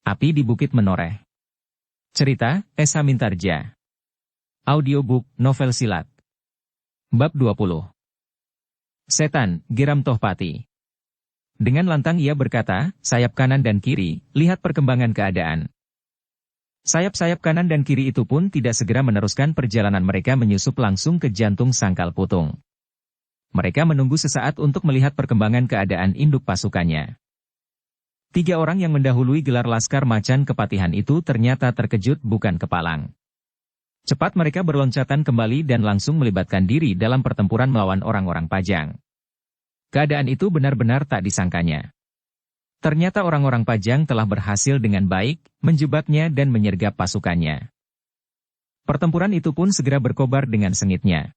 Api di Bukit Menoreh. Cerita, Esa Mintarja. Audiobook, novel silat. Bab 20. Setan, geram Tohpati. Dengan lantang ia berkata, sayap kanan dan kiri, lihat perkembangan keadaan. Sayap-sayap kanan dan kiri itu pun tidak segera meneruskan perjalanan mereka menyusup langsung ke jantung Sangkal Putung. Mereka menunggu sesaat untuk melihat perkembangan keadaan induk pasukannya. 3 orang yang mendahului gelar Laskar Macan Kepatihan itu ternyata terkejut bukan kepalang. Cepat mereka berloncatan kembali dan langsung melibatkan diri dalam pertempuran melawan orang-orang Pajang. Keadaan itu benar-benar tak disangkanya. Ternyata orang-orang Pajang telah berhasil dengan baik, menjebaknya dan menyergap pasukannya. Pertempuran itu pun segera berkobar dengan sengitnya.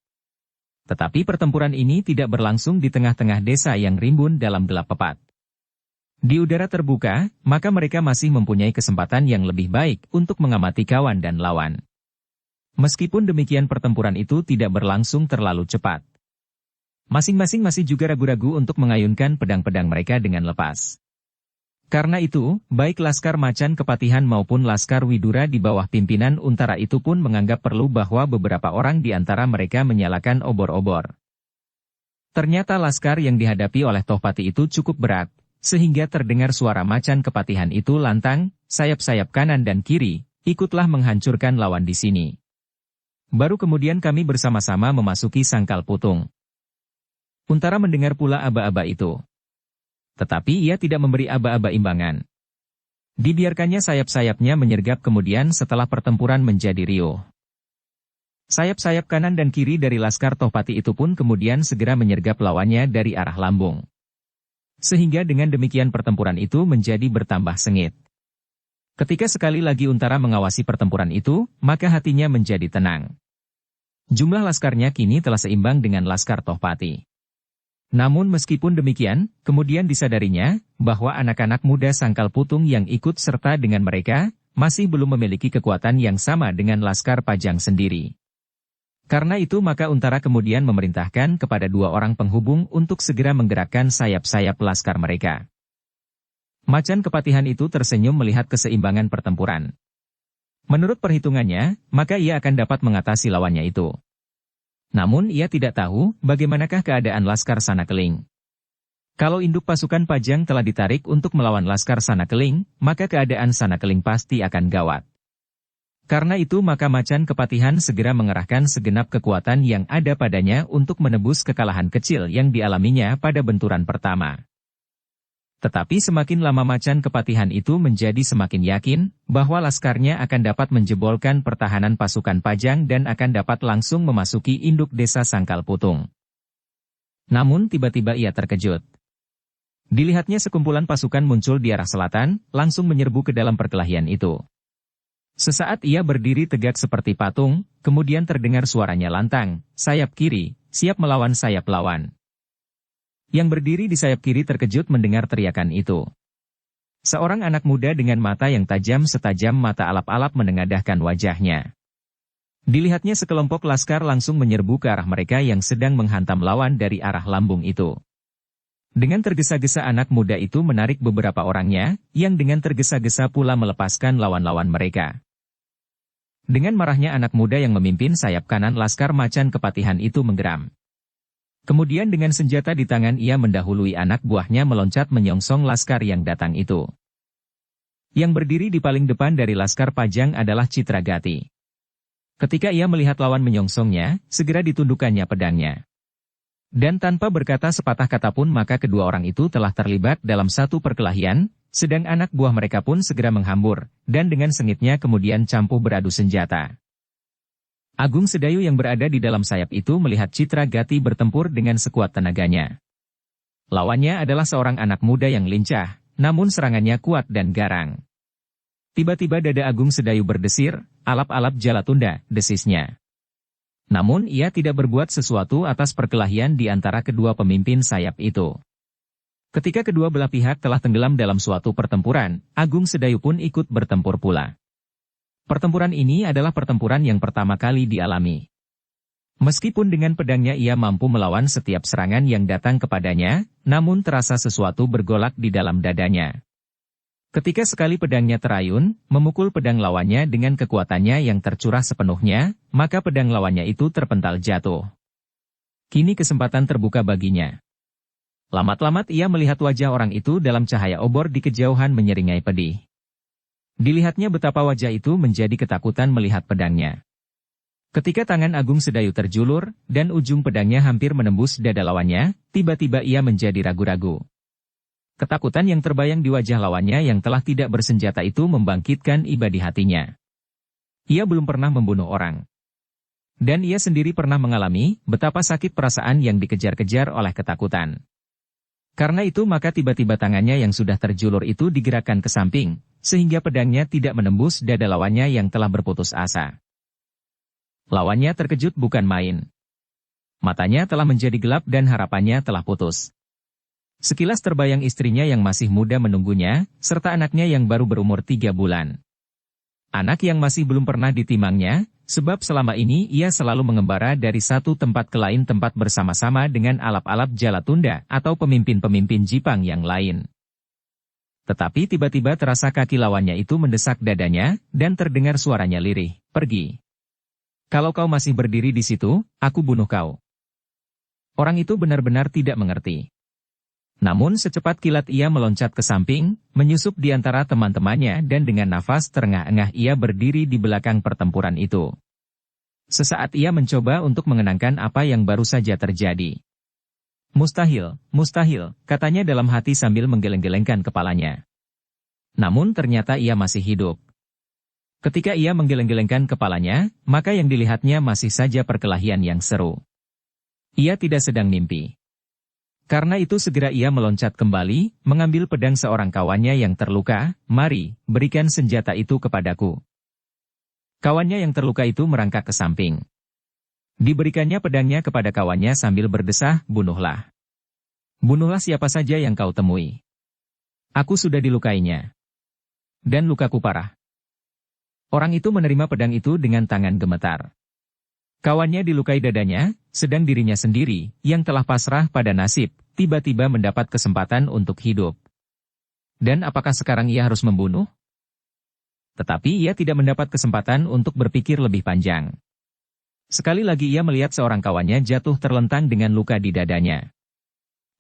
Tetapi pertempuran ini tidak berlangsung di tengah-tengah desa yang rimbun dalam gelap pepat. Di udara terbuka, maka mereka masih mempunyai kesempatan yang lebih baik untuk mengamati kawan dan lawan. Meskipun demikian pertempuran itu tidak berlangsung terlalu cepat. Masing-masing masih juga ragu-ragu untuk mengayunkan pedang-pedang mereka dengan lepas. Karena itu, baik Laskar Macan Kepatihan maupun Laskar Widura di bawah pimpinan Untara itu pun menganggap perlu bahwa beberapa orang di antara mereka menyalakan obor-obor. Ternyata laskar yang dihadapi oleh Tohpati itu cukup berat, sehingga terdengar suara Macan Kepatihan itu lantang, sayap-sayap kanan dan kiri, ikutlah menghancurkan lawan di sini. Baru kemudian kami bersama-sama memasuki Sangkal Putung. Untara mendengar pula aba-aba itu. Tetapi ia tidak memberi aba-aba imbangan. Dibiarkannya sayap-sayapnya menyergap kemudian setelah pertempuran menjadi riuh. Sayap-sayap kanan dan kiri dari Laskar Tohpati itu pun kemudian segera menyergap lawannya dari arah lambung. Sehingga dengan demikian pertempuran itu menjadi bertambah sengit. Ketika sekali lagi Untara mengawasi pertempuran itu, maka hatinya menjadi tenang. Jumlah laskarnya kini telah seimbang dengan Laskar Tohpati. Namun meskipun demikian, kemudian disadarinya, bahwa anak-anak muda Sangkal Putung yang ikut serta dengan mereka, masih belum memiliki kekuatan yang sama dengan Laskar Pajang sendiri. Karena itu maka Untara kemudian memerintahkan kepada 2 orang penghubung untuk segera menggerakkan sayap-sayap laskar mereka. Macan Kepatihan itu tersenyum melihat keseimbangan pertempuran. Menurut perhitungannya, maka ia akan dapat mengatasi lawannya itu. Namun ia tidak tahu bagaimanakah keadaan Laskar Sanakeling. Kalau induk pasukan Pajang telah ditarik untuk melawan Laskar Sanakeling, maka keadaan Sanakeling pasti akan gawat. Karena itu maka Macan Kepatihan segera mengerahkan segenap kekuatan yang ada padanya untuk menebus kekalahan kecil yang dialaminya pada benturan pertama. Tetapi semakin lama Macan Kepatihan itu menjadi semakin yakin bahwa laskarnya akan dapat menjebolkan pertahanan pasukan Pajang dan akan dapat langsung memasuki induk desa Sangkal Putung. Namun tiba-tiba ia terkejut. Dilihatnya sekumpulan pasukan muncul di arah selatan, langsung menyerbu ke dalam perkelahian itu. Sesaat ia berdiri tegak seperti patung, kemudian terdengar suaranya lantang, sayap kiri, siap melawan sayap lawan. Yang berdiri di sayap kiri terkejut mendengar teriakan itu. Seorang anak muda dengan mata yang tajam setajam mata alap-alap menengadahkan wajahnya. Dilihatnya sekelompok laskar langsung menyerbu ke arah mereka yang sedang menghantam lawan dari arah lambung itu. Dengan tergesa-gesa anak muda itu menarik beberapa orangnya, yang dengan tergesa-gesa pula melepaskan lawan-lawan mereka. Dengan marahnya anak muda yang memimpin sayap kanan Laskar Macan Kepatihan itu menggeram. Kemudian dengan senjata di tangan ia mendahului anak buahnya meloncat menyongsong laskar yang datang itu. Yang berdiri di paling depan dari Laskar Pajang adalah Citragati. Ketika ia melihat lawan menyongsongnya, segera ditundukkannya pedangnya. Dan tanpa berkata sepatah kata pun maka kedua orang itu telah terlibat dalam satu perkelahian, sedang anak buah mereka pun segera menghambur, dan dengan sengitnya kemudian campuh beradu senjata. Agung Sedayu yang berada di dalam sayap itu melihat Citragati bertempur dengan sekuat tenaganya. Lawannya adalah seorang anak muda yang lincah, namun serangannya kuat dan garang. Tiba-tiba dada Agung Sedayu berdesir, alap-alap Jalatunda, desisnya. Namun ia tidak berbuat sesuatu atas perkelahian di antara kedua pemimpin sayap itu. Ketika kedua belah pihak telah tenggelam dalam suatu pertempuran, Agung Sedayu pun ikut bertempur pula. Pertempuran ini adalah pertempuran yang pertama kali dialami. Meskipun dengan pedangnya ia mampu melawan setiap serangan yang datang kepadanya, namun terasa sesuatu bergolak di dalam dadanya. Ketika sekali pedangnya terayun, memukul pedang lawannya dengan kekuatannya yang tercurah sepenuhnya, maka pedang lawannya itu terpental jatuh. Kini kesempatan terbuka baginya. Lamat-lamat ia melihat wajah orang itu dalam cahaya obor di kejauhan menyeringai pedih. Dilihatnya betapa wajah itu menjadi ketakutan melihat pedangnya. Ketika tangan Agung Sedayu terjulur, dan ujung pedangnya hampir menembus dada lawannya, tiba-tiba ia menjadi ragu-ragu. Ketakutan yang terbayang di wajah lawannya yang telah tidak bersenjata itu membangkitkan iba di hatinya. Ia belum pernah membunuh orang. Dan ia sendiri pernah mengalami betapa sakit perasaan yang dikejar-kejar oleh ketakutan. Karena itu maka tiba-tiba tangannya yang sudah terjulur itu digerakkan ke samping, sehingga pedangnya tidak menembus dada lawannya yang telah berputus asa. Lawannya terkejut bukan main. Matanya telah menjadi gelap dan harapannya telah putus. Sekilas terbayang istrinya yang masih muda menunggunya, serta anaknya yang baru berumur 3 bulan. Anak yang masih belum pernah ditimangnya, sebab selama ini ia selalu mengembara dari satu tempat ke lain tempat bersama-sama dengan alap-alap Jalatunda atau pemimpin-pemimpin Jipang yang lain. Tetapi tiba-tiba terasa kaki lawannya itu mendesak dadanya, dan terdengar suaranya lirih, "Pergi. Kalau kau masih berdiri di situ, aku bunuh kau." Orang itu benar-benar tidak mengerti. Namun secepat kilat ia meloncat ke samping, menyusup di antara teman-temannya dan dengan nafas terengah-engah ia berdiri di belakang pertempuran itu. Sesaat ia mencoba untuk mengenangkan apa yang baru saja terjadi. "Mustahil, mustahil," katanya dalam hati sambil menggeleng-gelengkan kepalanya. Namun ternyata ia masih hidup. Ketika ia menggeleng-gelengkan kepalanya, maka yang dilihatnya masih saja perkelahian yang seru. Ia tidak sedang mimpi. Karena itu segera ia meloncat kembali, mengambil pedang seorang kawannya yang terluka, "Mari, berikan senjata itu kepadaku." Kawannya yang terluka itu merangkak ke samping. Diberikannya pedangnya kepada kawannya sambil berdesah, "Bunuhlah. Bunuhlah siapa saja yang kau temui. Aku sudah dilukainya. Dan lukaku parah." Orang itu menerima pedang itu dengan tangan gemetar. Kawannya dilukai dadanya, sedang dirinya sendiri, yang telah pasrah pada nasib, tiba-tiba mendapat kesempatan untuk hidup. Dan apakah sekarang ia harus membunuh? Tetapi ia tidak mendapat kesempatan untuk berpikir lebih panjang. Sekali lagi ia melihat seorang kawannya jatuh terlentang dengan luka di dadanya.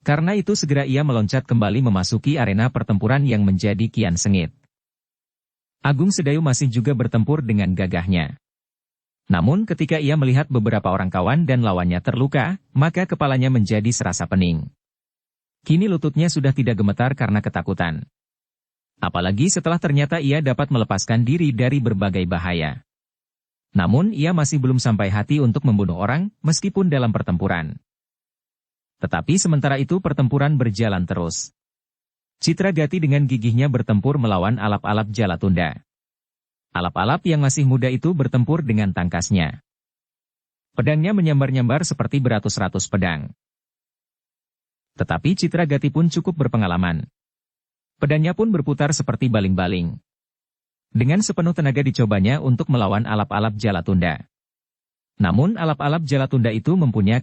Karena itu segera ia meloncat kembali memasuki arena pertempuran yang menjadi kian sengit. Agung Sedayu masih juga bertempur dengan gagahnya. Namun ketika ia melihat beberapa orang kawan dan lawannya terluka, maka kepalanya menjadi serasa pening. Kini lututnya sudah tidak gemetar karena ketakutan. Apalagi setelah ternyata ia dapat melepaskan diri dari berbagai bahaya. Namun ia masih belum sampai hati untuk membunuh orang, meskipun dalam pertempuran. Tetapi sementara itu pertempuran berjalan terus. Citragati dengan gigihnya bertempur melawan alap-alap Jalatunda. Alap-alap yang masih muda itu bertempur dengan tangkasnya. Pedangnya menyambar-nyambar seperti beratus-ratus pedang. Tetapi Citragati pun cukup berpengalaman. Pedangnya pun berputar seperti baling-baling. Dengan sepenuh tenaga dicobanya untuk melawan alap-alap Jalatunda. Namun alap-alap Jalatunda itu mempunyai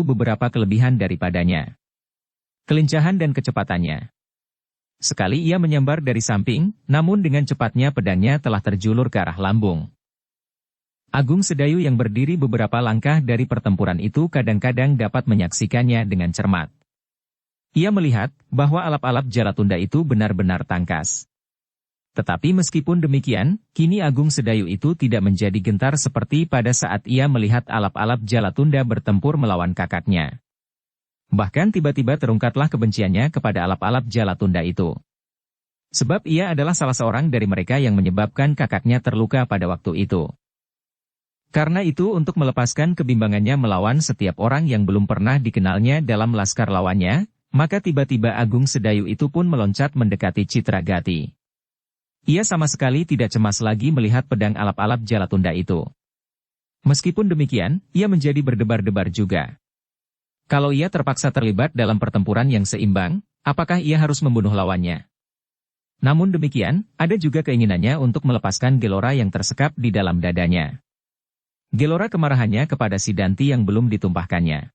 beberapa kelebihan daripadanya. Kelincahan dan kecepatannya. Sekali ia menyambar dari samping, namun dengan cepatnya pedangnya telah terjulur ke arah lambung. Agung Sedayu yang berdiri beberapa langkah dari pertempuran itu kadang-kadang dapat menyaksikannya dengan cermat. Ia melihat bahwa alap-alap Jalatunda itu benar-benar tangkas. Tetapi meskipun demikian, kini Agung Sedayu itu tidak menjadi gentar seperti pada saat ia melihat alap-alap Jalatunda bertempur melawan kakaknya. Bahkan tiba-tiba terungkaplah kebenciannya kepada alap-alap Jalatunda itu. Sebab ia adalah salah seorang dari mereka yang menyebabkan kakaknya terluka pada waktu itu. Karena itu untuk melepaskan kebimbangannya melawan setiap orang yang belum pernah dikenalnya dalam laskar lawannya, maka tiba-tiba Agung Sedayu itu pun meloncat mendekati Citragati. Ia sama sekali tidak cemas lagi melihat pedang alap-alap Jalatunda itu. Meskipun demikian, ia menjadi berdebar-debar juga. Kalau ia terpaksa terlibat dalam pertempuran yang seimbang, apakah ia harus membunuh lawannya? Namun demikian, ada juga keinginannya untuk melepaskan gelora yang tersekap di dalam dadanya. Gelora kemarahannya kepada si Danti yang belum ditumpahkannya.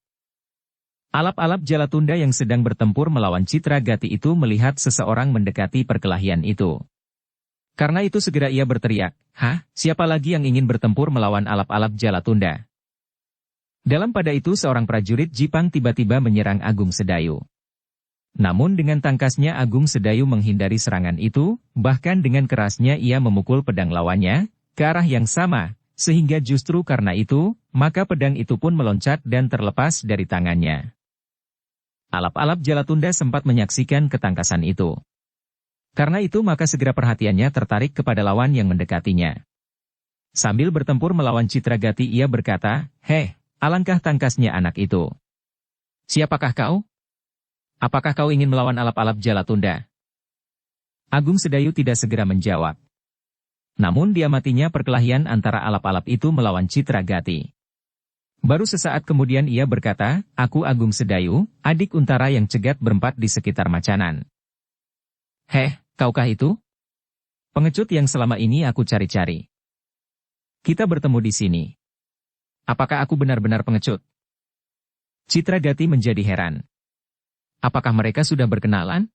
Alap-alap Jalatunda yang sedang bertempur melawan Citra Gati itu melihat seseorang mendekati perkelahian itu. Karena itu segera ia berteriak, "Hah, siapa lagi yang ingin bertempur melawan alap-alap Jalatunda?" Dalam pada itu seorang prajurit Jipang tiba-tiba menyerang Agung Sedayu. Namun dengan tangkasnya Agung Sedayu menghindari serangan itu, bahkan dengan kerasnya ia memukul pedang lawannya, ke arah yang sama, sehingga justru karena itu, maka pedang itu pun meloncat dan terlepas dari tangannya. Alap-alap Jalatunda sempat menyaksikan ketangkasan itu. Karena itu maka segera perhatiannya tertarik kepada lawan yang mendekatinya. Sambil bertempur melawan Citra Gati ia berkata, "Heh, alangkah tangkasnya anak itu. Siapakah kau? Apakah kau ingin melawan alap-alap Jalatunda?" Agung Sedayu tidak segera menjawab. Namun diamatinya perkelahian antara alap-alap itu melawan Citra Gati. Baru sesaat kemudian ia berkata, "Aku Agung Sedayu, adik Untara yang cegat berempat di sekitar Macanan." "Heh, kaukah itu? Pengecut yang selama ini aku cari-cari. Kita bertemu di sini. Apakah aku benar-benar pengecut?" Citra Gati menjadi heran. Apakah mereka sudah berkenalan?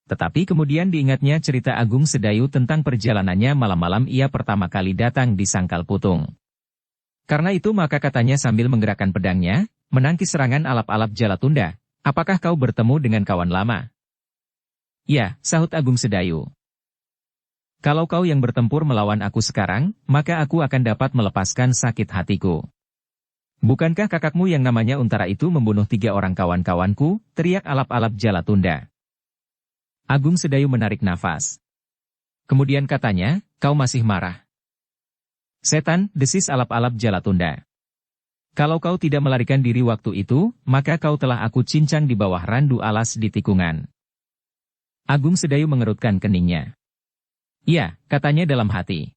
Tetapi kemudian diingatnya cerita Agung Sedayu tentang perjalanannya malam-malam ia pertama kali datang di Sangkal Putung. Karena itu maka katanya sambil menggerakkan pedangnya, menangkis serangan alap-alap Jalatunda, "Apakah kau bertemu dengan kawan lama?" "Ya," sahut Agung Sedayu. "Kalau kau yang bertempur melawan aku sekarang, maka aku akan dapat melepaskan sakit hatiku." "Bukankah kakakmu yang namanya Untara itu membunuh 3 orang kawan-kawanku?" teriak alap-alap Jalatunda. Agung Sedayu menarik nafas. Kemudian katanya, "Kau masih marah?" "Setan," desis alap-alap Jalatunda. "Kalau kau tidak melarikan diri waktu itu, maka kau telah aku cincang di bawah randu alas di tikungan." Agung Sedayu mengerutkan keningnya. "Iya," katanya dalam hati.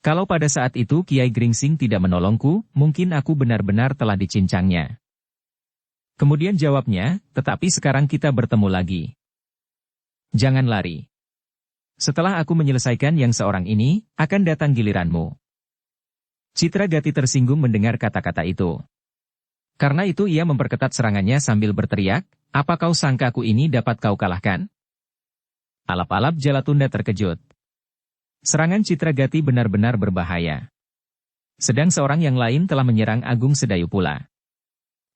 "Kalau pada saat itu Kiai Gringsing tidak menolongku, mungkin aku benar-benar telah dicincangnya." Kemudian jawabnya, "Tetapi sekarang kita bertemu lagi. Jangan lari. Setelah aku menyelesaikan yang seorang ini, akan datang giliranmu." Citra Gati tersinggung mendengar kata-kata itu. Karena itu ia memperketat serangannya sambil berteriak, "Apa kau sangka aku ini dapat kau kalahkan?" Alap-alap Jalatunda terkejut. Serangan Citra Gati benar-benar berbahaya. Sedang seorang yang lain telah menyerang Agung Sedayu pula.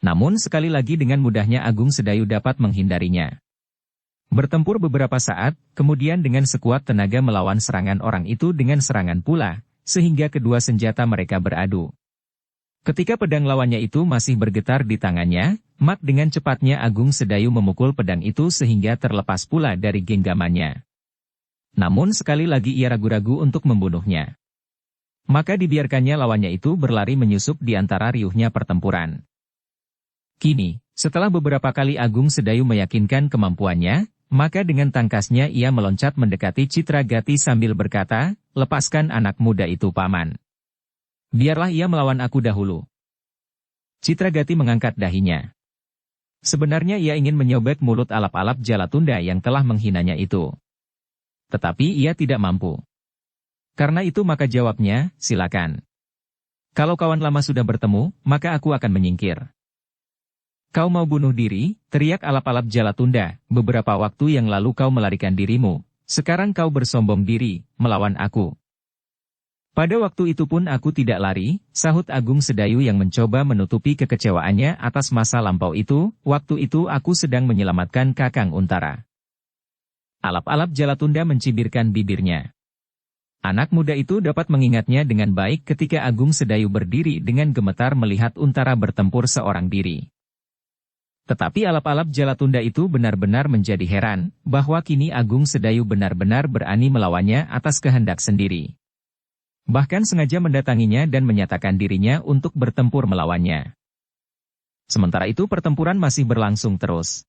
Namun sekali lagi dengan mudahnya Agung Sedayu dapat menghindarinya. Bertempur beberapa saat, kemudian dengan sekuat tenaga melawan serangan orang itu dengan serangan pula, sehingga kedua senjata mereka beradu. Ketika pedang lawannya itu masih bergetar di tangannya, mak dengan cepatnya Agung Sedayu memukul pedang itu sehingga terlepas pula dari genggamannya. Namun sekali lagi ia ragu-ragu untuk membunuhnya. Maka dibiarkannya lawannya itu berlari menyusup di antara riuhnya pertempuran. Kini, setelah beberapa kali Agung Sedayu meyakinkan kemampuannya, maka dengan tangkasnya ia meloncat mendekati Citra Gati sambil berkata, "Lepaskan anak muda itu paman. Biarlah ia melawan aku dahulu." Citra Gati mengangkat dahinya. Sebenarnya ia ingin menyobek mulut alap-alap Jalatunda yang telah menghinanya itu. Tetapi ia tidak mampu. Karena itu maka jawabnya, "Silakan. Kalau kawan lama sudah bertemu, maka aku akan menyingkir." "Kau mau bunuh diri?" teriak alap-alap Jalatunda, "Beberapa waktu yang lalu kau melarikan dirimu, sekarang kau bersombong diri, melawan aku." "Pada waktu itu pun aku tidak lari," sahut Agung Sedayu yang mencoba menutupi kekecewaannya atas masa lampau itu, "waktu itu aku sedang menyelamatkan Kakang Untara." Alap-alap Jalatunda mencibirkan bibirnya. Anak muda itu dapat mengingatnya dengan baik ketika Agung Sedayu berdiri dengan gemetar melihat Untara bertempur seorang diri. Tetapi alap-alap Jalatunda itu benar-benar menjadi heran, bahwa kini Agung Sedayu benar-benar berani melawannya atas kehendak sendiri. Bahkan sengaja mendatanginya dan menyatakan dirinya untuk bertempur melawannya. Sementara itu pertempuran masih berlangsung terus.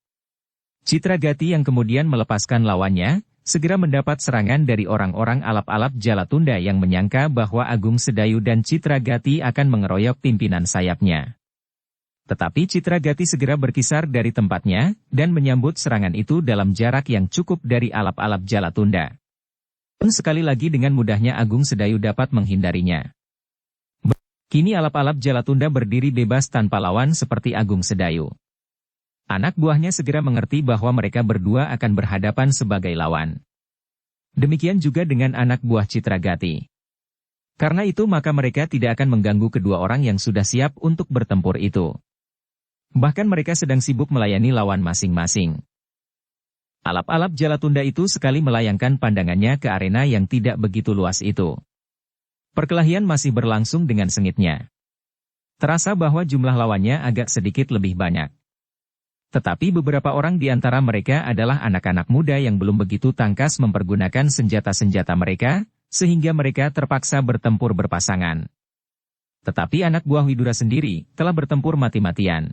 Citra Gati yang kemudian melepaskan lawannya, segera mendapat serangan dari orang-orang alap-alap Jalatunda yang menyangka bahwa Agung Sedayu dan Citra Gati akan mengeroyok pimpinan sayapnya. Tetapi Citra Gati segera berkisar dari tempatnya, dan menyambut serangan itu dalam jarak yang cukup dari alap-alap Jalatunda. Sekali lagi dengan mudahnya Agung Sedayu dapat menghindarinya. Kini alap-alap Jalatunda berdiri bebas tanpa lawan seperti Agung Sedayu. Anak buahnya segera mengerti bahwa mereka berdua akan berhadapan sebagai lawan. Demikian juga dengan anak buah Citragati. Karena itu maka mereka tidak akan mengganggu kedua orang yang sudah siap untuk bertempur itu. Bahkan mereka sedang sibuk melayani lawan masing-masing. Alap-alap Jalatunda itu sekali melayangkan pandangannya ke arena yang tidak begitu luas itu. Perkelahian masih berlangsung dengan sengitnya. Terasa bahwa jumlah lawannya agak sedikit lebih banyak. Tetapi beberapa orang di antara mereka adalah anak-anak muda yang belum begitu tangkas mempergunakan senjata-senjata mereka, sehingga mereka terpaksa bertempur berpasangan. Tetapi anak buah Widura sendiri telah bertempur mati-matian.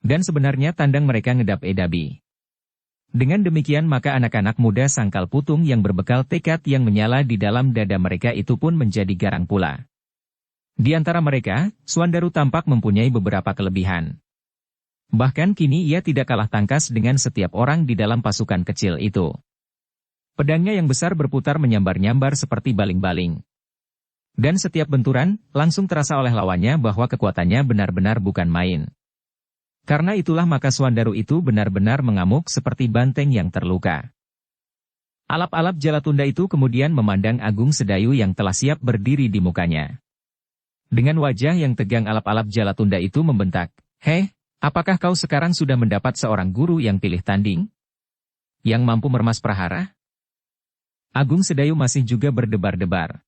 Dan sebenarnya tandang mereka ngedap-edabi. Dengan demikian maka anak-anak muda Sangkal Putung yang berbekal tekad yang menyala di dalam dada mereka itu pun menjadi garang pula. Di antara mereka, Swandaru tampak mempunyai beberapa kelebihan. Bahkan kini ia tidak kalah tangkas dengan setiap orang di dalam pasukan kecil itu. Pedangnya yang besar berputar menyambar-nyambar seperti baling-baling. Dan setiap benturan, langsung terasa oleh lawannya bahwa kekuatannya benar-benar bukan main. Karena itulah maka Swandaru itu benar-benar mengamuk seperti banteng yang terluka. Alap-alap Jalatunda itu kemudian memandang Agung Sedayu yang telah siap berdiri di mukanya. Dengan wajah yang tegang alap-alap Jalatunda itu membentak, "Heh, apakah kau sekarang sudah mendapat seorang guru yang pilih tanding? Yang mampu meremas prahara?" Agung Sedayu masih juga berdebar-debar.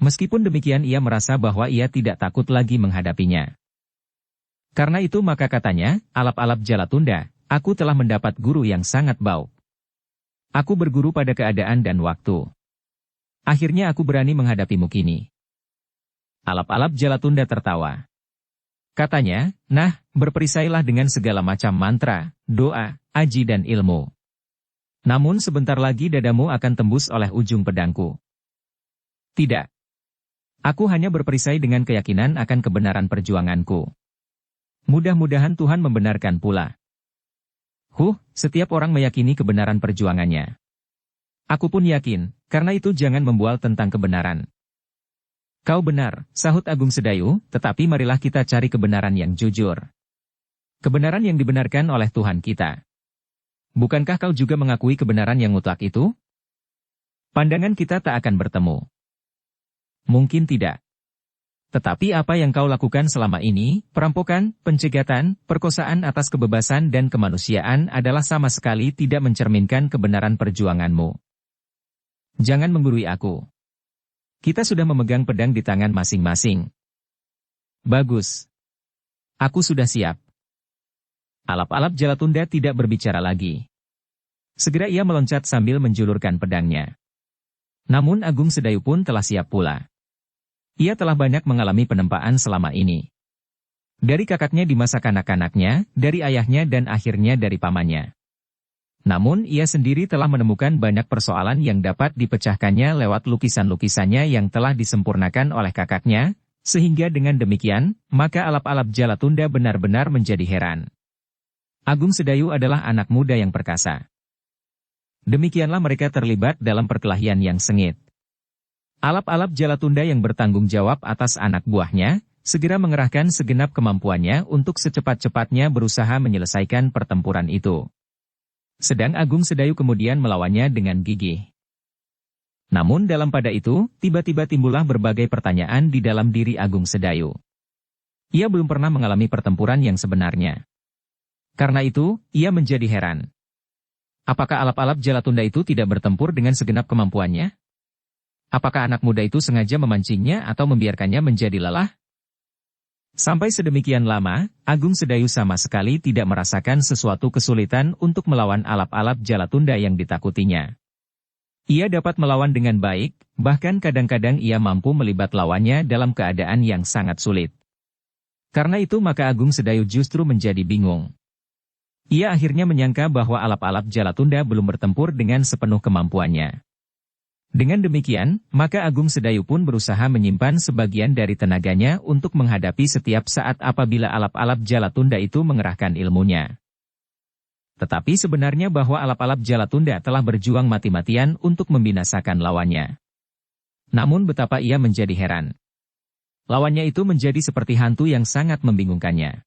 Meskipun demikian ia merasa bahwa ia tidak takut lagi menghadapinya. Karena itu maka katanya, "Alap-alap Jalatunda, aku telah mendapat guru yang sangat baik. Aku berguru pada keadaan dan waktu. Akhirnya aku berani menghadapimu kini." Alap-alap Jalatunda tertawa. Katanya, "Nah, berperisailah dengan segala macam mantra, doa, aji dan ilmu. Namun sebentar lagi dadamu akan tembus oleh ujung pedangku." "Tidak. Aku hanya berperisai dengan keyakinan akan kebenaran perjuanganku. Mudah-mudahan Tuhan membenarkan pula." Setiap orang meyakini kebenaran perjuangannya. Aku pun yakin, karena itu jangan membual tentang kebenaran." "Kau benar," sahut Agung Sedayu, "tetapi marilah kita cari kebenaran yang jujur. Kebenaran yang dibenarkan oleh Tuhan kita. Bukankah kau juga mengakui kebenaran yang mutlak itu? Pandangan kita tak akan bertemu." "Mungkin tidak. Tetapi apa yang kau lakukan selama ini, perampokan, pencegatan, perkosaan atas kebebasan dan kemanusiaan adalah sama sekali tidak mencerminkan kebenaran perjuanganmu. Jangan menggurui aku. Kita sudah memegang pedang di tangan masing-masing." "Bagus. Aku sudah siap." Alap-alap Jalatunda tidak berbicara lagi. Segera ia meloncat sambil menjulurkan pedangnya. Namun Agung Sedayu pun telah siap pula. Ia telah banyak mengalami penempaan selama ini. Dari kakaknya di masa kanak-kanaknya, dari ayahnya dan akhirnya dari pamannya. Namun ia sendiri telah menemukan banyak persoalan yang dapat dipecahkannya lewat lukisan-lukisannya yang telah disempurnakan oleh kakaknya, sehingga dengan demikian, maka alap-alap Jalatunda benar-benar menjadi heran. Agung Sedayu adalah anak muda yang perkasa. Demikianlah mereka terlibat dalam perkelahian yang sengit. Alap-alap Jalatunda yang bertanggung jawab atas anak buahnya, segera mengerahkan segenap kemampuannya untuk secepat-cepatnya berusaha menyelesaikan pertempuran itu. Sedang Agung Sedayu kemudian melawannya dengan gigih. Namun dalam pada itu, tiba-tiba timbullah berbagai pertanyaan di dalam diri Agung Sedayu. Ia belum pernah mengalami pertempuran yang sebenarnya. Karena itu, ia menjadi heran. Apakah alap-alap Jalatunda itu tidak bertempur dengan segenap kemampuannya? Apakah anak muda itu sengaja memancingnya atau membiarkannya menjadi lelah? Sampai sedemikian lama, Agung Sedayu sama sekali tidak merasakan sesuatu kesulitan untuk melawan alap-alap Jalatunda yang ditakutinya. Ia dapat melawan dengan baik, bahkan kadang-kadang ia mampu melibat lawannya dalam keadaan yang sangat sulit. Karena itu maka Agung Sedayu justru menjadi bingung. Ia akhirnya menyangka bahwa alap-alap Jalatunda belum bertempur dengan sepenuh kemampuannya. Dengan demikian, maka Agung Sedayu pun berusaha menyimpan sebagian dari tenaganya untuk menghadapi setiap saat apabila alap-alap Jalatunda itu mengerahkan ilmunya. Tetapi sebenarnya bahwa alap-alap Jalatunda telah berjuang mati-matian untuk membinasakan lawannya. Namun betapa ia menjadi heran. Lawannya itu menjadi seperti hantu yang sangat membingungkannya.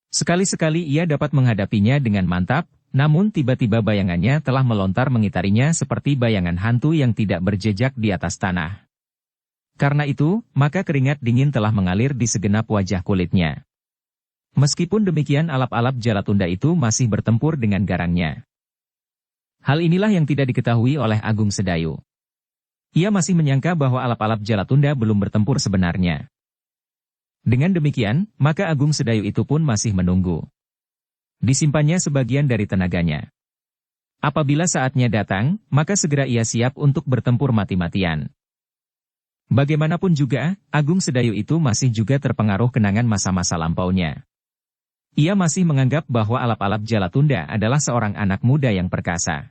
Sekali-sekali ia dapat menghadapinya dengan mantap, namun tiba-tiba bayangannya telah melontar mengitarinya seperti bayangan hantu yang tidak berjejak di atas tanah. Karena itu, maka keringat dingin telah mengalir di segenap wajah kulitnya. Meskipun demikian alap-alap Jalatunda itu masih bertempur dengan garangnya. Hal inilah yang tidak diketahui oleh Agung Sedayu. Ia masih menyangka bahwa alap-alap Jalatunda belum bertempur sebenarnya. Dengan demikian, maka Agung Sedayu itu pun masih menunggu. Disimpannya sebagian dari tenaganya. Apabila saatnya datang, maka segera ia siap untuk bertempur mati-matian. Bagaimanapun juga, Agung Sedayu itu masih juga terpengaruh kenangan masa-masa lampaunya. Ia masih menganggap bahwa alap-alap Jalatunda adalah seorang anak muda yang perkasa.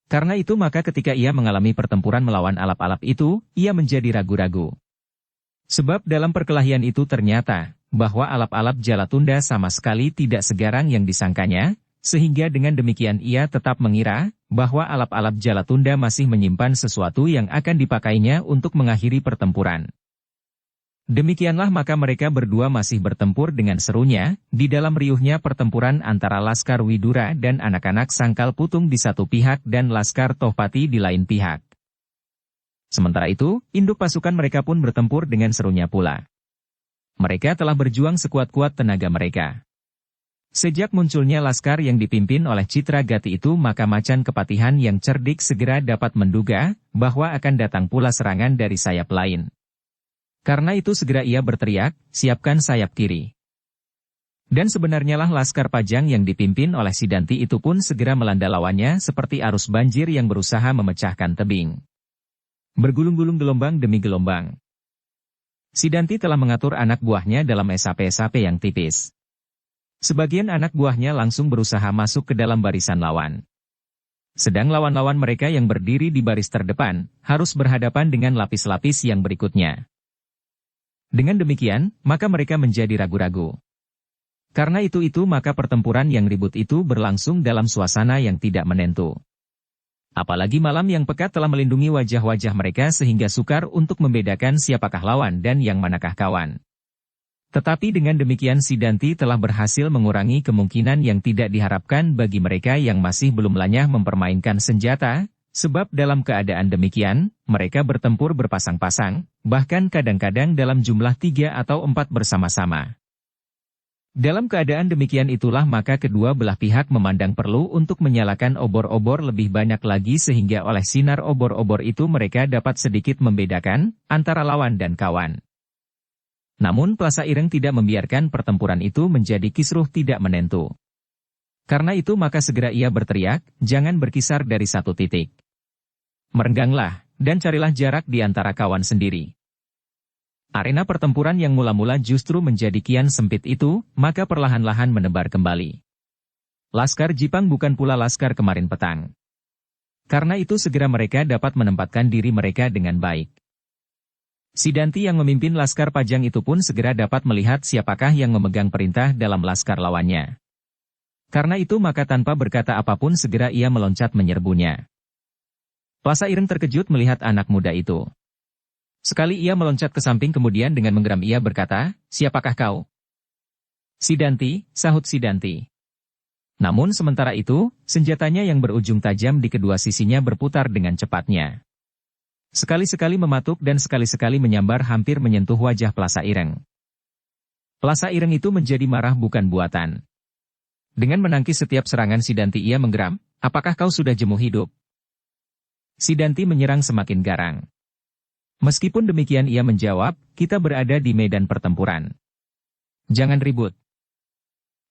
Karena itu maka ketika ia mengalami pertempuran melawan alap-alap itu, ia menjadi ragu-ragu. Sebab dalam perkelahian itu ternyata, bahwa alap-alap Jalatunda sama sekali tidak segarang yang disangkanya, sehingga dengan demikian ia tetap mengira, bahwa alap-alap Jalatunda masih menyimpan sesuatu yang akan dipakainya untuk mengakhiri pertempuran. Demikianlah maka mereka berdua masih bertempur dengan serunya, di dalam riuhnya pertempuran antara Laskar Widura dan anak-anak Sangkal Putung di satu pihak dan Laskar Tohpati di lain pihak. Sementara itu, induk pasukan mereka pun bertempur dengan serunya pula. Mereka telah berjuang sekuat-kuat tenaga mereka. Sejak munculnya laskar yang dipimpin oleh Citra Gati itu maka Macan Kepatihan yang cerdik segera dapat menduga, bahwa akan datang pula serangan dari sayap lain. Karena itu segera ia berteriak, siapkan sayap kiri. Dan sebenarnya lah Laskar Pajang yang dipimpin oleh Sidanti itu pun segera melanda lawannya seperti arus banjir yang berusaha memecahkan tebing. Bergulung-gulung gelombang demi gelombang. Sidanti telah mengatur anak buahnya dalam SAP-SAP yang tipis. Sebagian anak buahnya langsung berusaha masuk ke dalam barisan lawan. Sedang lawan-lawan mereka yang berdiri di baris terdepan, harus berhadapan dengan lapis-lapis yang berikutnya. Dengan demikian, maka mereka menjadi ragu-ragu. Karena itu maka pertempuran yang ribut itu berlangsung dalam suasana yang tidak menentu. Apalagi malam yang pekat telah melindungi wajah-wajah mereka sehingga sukar untuk membedakan siapakah lawan dan yang manakah kawan. Tetapi dengan demikian Sidanti telah berhasil mengurangi kemungkinan yang tidak diharapkan bagi mereka yang masih belum lanyah mempermainkan senjata, sebab dalam keadaan demikian, mereka bertempur berpasang-pasang, bahkan kadang-kadang dalam jumlah 3 atau 4 bersama-sama. Dalam keadaan demikian itulah maka kedua belah pihak memandang perlu untuk menyalakan obor-obor lebih banyak lagi sehingga oleh sinar obor-obor itu mereka dapat sedikit membedakan antara lawan dan kawan. Namun Plasa Ireng tidak membiarkan pertempuran itu menjadi kisruh tidak menentu. Karena itu maka segera ia berteriak, jangan berkisar dari satu titik. Merengganglah, dan carilah jarak di antara kawan sendiri. Arena pertempuran yang mula-mula justru menjadi kian sempit itu, maka perlahan-lahan menebar kembali. Laskar Jipang bukan pula laskar kemarin petang. Karena itu segera mereka dapat menempatkan diri mereka dengan baik. Sidanti yang memimpin Laskar Pajang itu pun segera dapat melihat siapakah yang memegang perintah dalam laskar lawannya. Karena itu maka tanpa berkata apapun segera ia meloncat menyerbunya. Plasa Ireng terkejut melihat anak muda itu. Sekali ia meloncat ke samping kemudian dengan menggeram ia berkata, siapakah kau? Sidanti, sahut Sidanti. Namun sementara itu, senjatanya yang berujung tajam di kedua sisinya berputar dengan cepatnya. Sekali-sekali mematuk dan sekali-sekali menyambar hampir menyentuh wajah Plasa Ireng. Plasa Ireng itu menjadi marah bukan buatan. Dengan menangkis setiap serangan Sidanti ia menggeram, apakah kau sudah jemuh hidup? Sidanti menyerang semakin garang. Meskipun demikian ia menjawab, kita berada di medan pertempuran. Jangan ribut.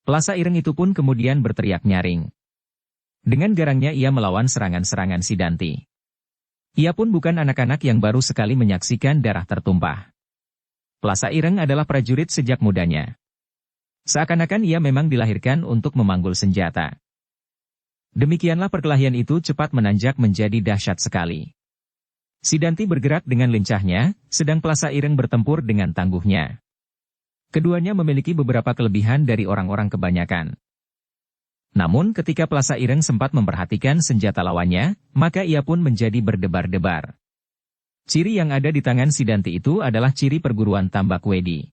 Plasa Ireng itu pun kemudian berteriak nyaring. Dengan garangnya ia melawan serangan-serangan Sidanti. Ia pun bukan anak-anak yang baru sekali menyaksikan darah tertumpah. Plasa Ireng adalah prajurit sejak mudanya. Seakan-akan ia memang dilahirkan untuk memanggul senjata. Demikianlah perkelahian itu cepat menanjak menjadi dahsyat sekali. Sidanti bergerak dengan lincahnya, sedang Plasa Ireng bertempur dengan tangguhnya. Keduanya memiliki beberapa kelebihan dari orang-orang kebanyakan. Namun ketika Plasa Ireng sempat memperhatikan senjata lawannya, maka ia pun menjadi berdebar-debar. Ciri yang ada di tangan Sidanti itu adalah ciri perguruan Tambak Wedi.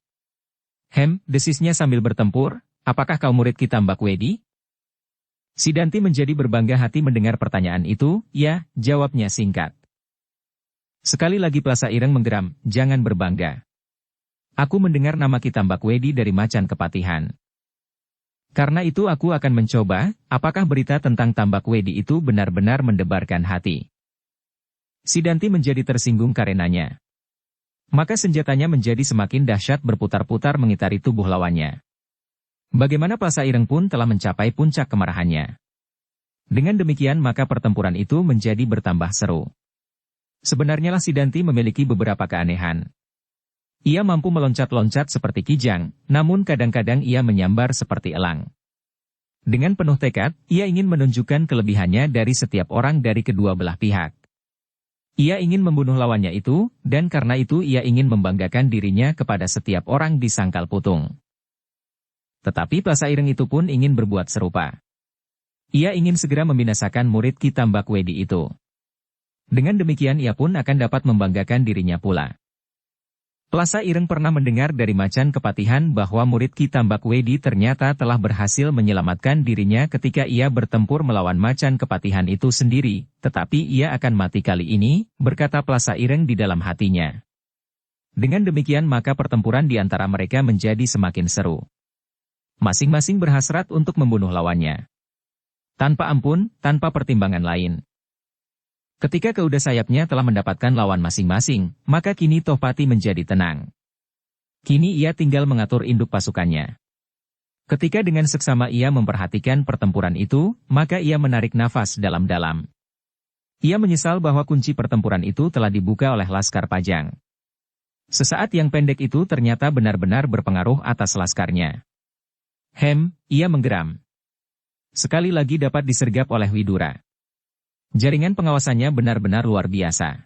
Desisnya sambil bertempur, apakah kau murid Ki Tambak Wedi? Sidanti menjadi berbangga hati mendengar pertanyaan itu, ya, jawabnya singkat. Sekali lagi Plasa Ireng menggeram, jangan berbangga. Aku mendengar nama Ki Tambak Wedi dari Macan Kepatihan. Karena itu aku akan mencoba, apakah berita tentang Tambak Wedi itu benar-benar mendebarkan hati. Sidanti menjadi tersinggung karenanya. Maka senjatanya menjadi semakin dahsyat berputar-putar mengitari tubuh lawannya. Bagaimana Plasa Ireng pun telah mencapai puncak kemarahannya. Dengan demikian maka pertempuran itu menjadi bertambah seru. Sebenarnya lah Sidanti memiliki beberapa keanehan. Ia mampu meloncat-loncat seperti kijang, namun kadang-kadang ia menyambar seperti elang. Dengan penuh tekad, ia ingin menunjukkan kelebihannya dari setiap orang dari kedua belah pihak. Ia ingin membunuh lawannya itu, dan karena itu ia ingin membanggakan dirinya kepada setiap orang di Sangkal Putung. Tetapi Plasa Ireng itu pun ingin berbuat serupa. Ia ingin segera membinasakan murid Ki Tambak Wedi itu. Dengan demikian ia pun akan dapat membanggakan dirinya pula. Plasa Ireng pernah mendengar dari Macan Kepatihan bahwa murid Ki Tambak Wedi ternyata telah berhasil menyelamatkan dirinya ketika ia bertempur melawan Macan Kepatihan itu sendiri, tetapi ia akan mati kali ini, berkata Plasa Ireng di dalam hatinya. Dengan demikian maka pertempuran di antara mereka menjadi semakin seru. Masing-masing berhasrat untuk membunuh lawannya. Tanpa ampun, tanpa pertimbangan lain. Ketika kedua sayapnya telah mendapatkan lawan masing-masing, maka kini Tohpati menjadi tenang. Kini ia tinggal mengatur induk pasukannya. Ketika dengan seksama ia memperhatikan pertempuran itu, maka ia menarik nafas dalam-dalam. Ia menyesal bahwa kunci pertempuran itu telah dibuka oleh Laskar Pajang. Sesaat yang pendek itu ternyata benar-benar berpengaruh atas laskarnya. Ia menggeram. Sekali lagi dapat disergap oleh Widura. Jaringan pengawasannya benar-benar luar biasa.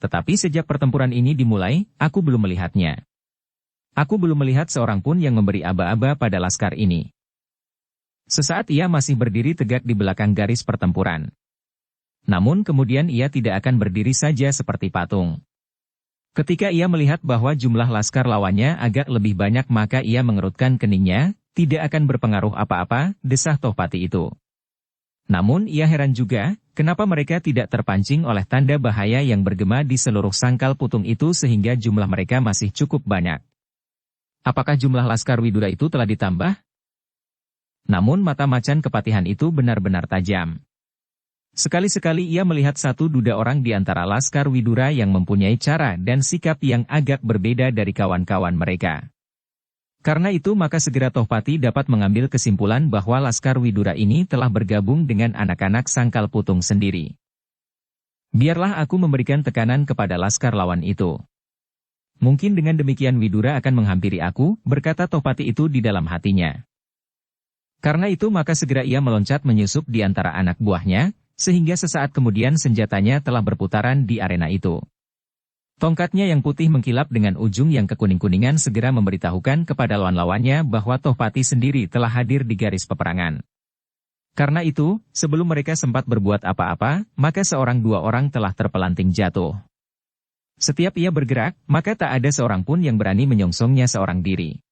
Tetapi sejak pertempuran ini dimulai, aku belum melihatnya. Aku belum melihat seorang pun yang memberi aba-aba pada laskar ini. Sesaat ia masih berdiri tegak di belakang garis pertempuran. Namun kemudian ia tidak akan berdiri saja seperti patung. Ketika ia melihat bahwa jumlah laskar lawannya agak lebih banyak maka ia mengerutkan keningnya, tidak akan berpengaruh apa-apa, desah Tohpati itu. Namun ia heran juga, kenapa mereka tidak terpancing oleh tanda bahaya yang bergema di seluruh Sangkal Putung itu sehingga jumlah mereka masih cukup banyak. Apakah jumlah laskar Widura itu telah ditambah? Namun mata Macan Kepatihan itu benar-benar tajam. Sekali-sekali ia melihat satu duda orang di antara laskar Widura yang mempunyai cara dan sikap yang agak berbeda dari kawan-kawan mereka. Karena itu maka segera Tohpati dapat mengambil kesimpulan bahwa laskar Widura ini telah bergabung dengan anak-anak Sangkal Putung sendiri. Biarlah aku memberikan tekanan kepada laskar lawan itu. Mungkin dengan demikian Widura akan menghampiri aku, berkata Tohpati itu di dalam hatinya. Karena itu maka segera ia meloncat menyusup di antara anak buahnya, sehingga sesaat kemudian senjatanya telah berputaran di arena itu. Tongkatnya yang putih mengkilap dengan ujung yang kekuning-kuningan segera memberitahukan kepada lawan-lawannya bahwa Tohpati sendiri telah hadir di garis peperangan. Karena itu, sebelum mereka sempat berbuat apa-apa, maka seorang dua orang telah terpelanting jatuh. Setiap ia bergerak, maka tak ada seorang pun yang berani menyongsongnya seorang diri.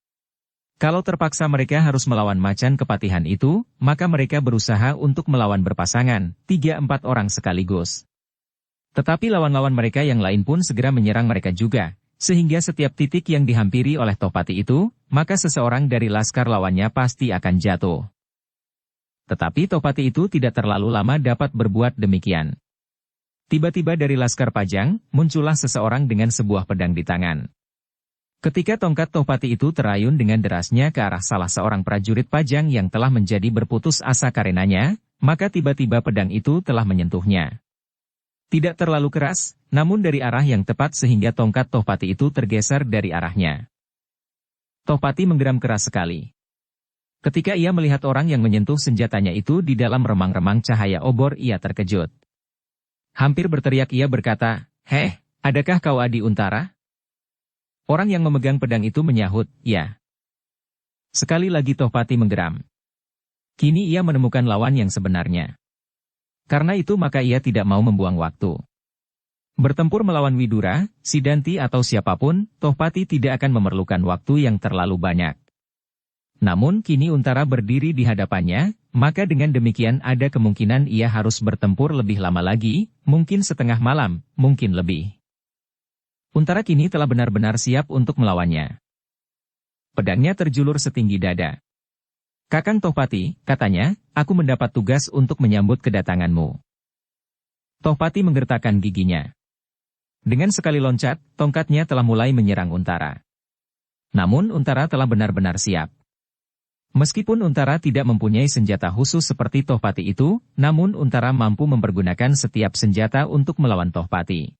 Kalau terpaksa mereka harus melawan Macan Kepatihan itu, maka mereka berusaha untuk melawan berpasangan, 3-4 orang sekaligus. Tetapi lawan-lawan mereka yang lain pun segera menyerang mereka juga, sehingga setiap titik yang dihampiri oleh Tohpati itu, maka seseorang dari laskar lawannya pasti akan jatuh. Tetapi Tohpati itu tidak terlalu lama dapat berbuat demikian. Tiba-tiba dari laskar Pajang, muncullah seseorang dengan sebuah pedang di tangan. Ketika tongkat Tohpati itu terayun dengan derasnya ke arah salah seorang prajurit Pajang yang telah menjadi berputus asa karenanya, maka tiba-tiba pedang itu telah menyentuhnya. Tidak terlalu keras, namun dari arah yang tepat sehingga tongkat Tohpati itu tergeser dari arahnya. Tohpati menggeram keras sekali. Ketika ia melihat orang yang menyentuh senjatanya itu di dalam remang-remang cahaya obor ia terkejut. Hampir berteriak ia berkata, "Heh, adakah kau Adi Untara?" Orang yang memegang pedang itu menyahut, "Ya." Sekali lagi Tohpati menggeram. Kini ia menemukan lawan yang sebenarnya. Karena itu maka ia tidak mau membuang waktu. Bertempur melawan Widura, Sidanti atau siapapun, Tohpati tidak akan memerlukan waktu yang terlalu banyak. Namun kini Untara berdiri di hadapannya, maka dengan demikian ada kemungkinan ia harus bertempur lebih lama lagi, mungkin setengah malam, mungkin lebih. Untara kini telah benar-benar siap untuk melawannya. Pedangnya terjulur setinggi dada. "Kakang Tohpati," katanya, "aku mendapat tugas untuk menyambut kedatanganmu." Tohpati menggertakkan giginya. Dengan sekali loncat, tongkatnya telah mulai menyerang Untara. Namun Untara telah benar-benar siap. Meskipun Untara tidak mempunyai senjata khusus seperti Tohpati itu, namun Untara mampu mempergunakan setiap senjata untuk melawan Tohpati.